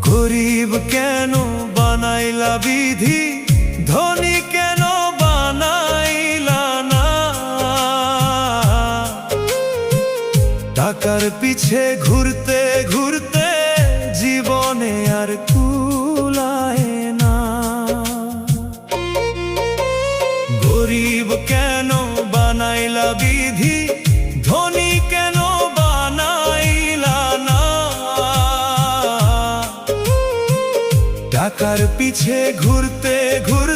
গরিব কেন বানাইলা বিধি, ধনী কেন বানাইলা না। টাকার পিছে ঘুরতে ঘুরতে জীবনে আর কুলায় না। গরিব কেন বানাইলা বিধি, ধনী কেন বানাইলা না। টাকার পিছে ঘুরতে ঘুরতে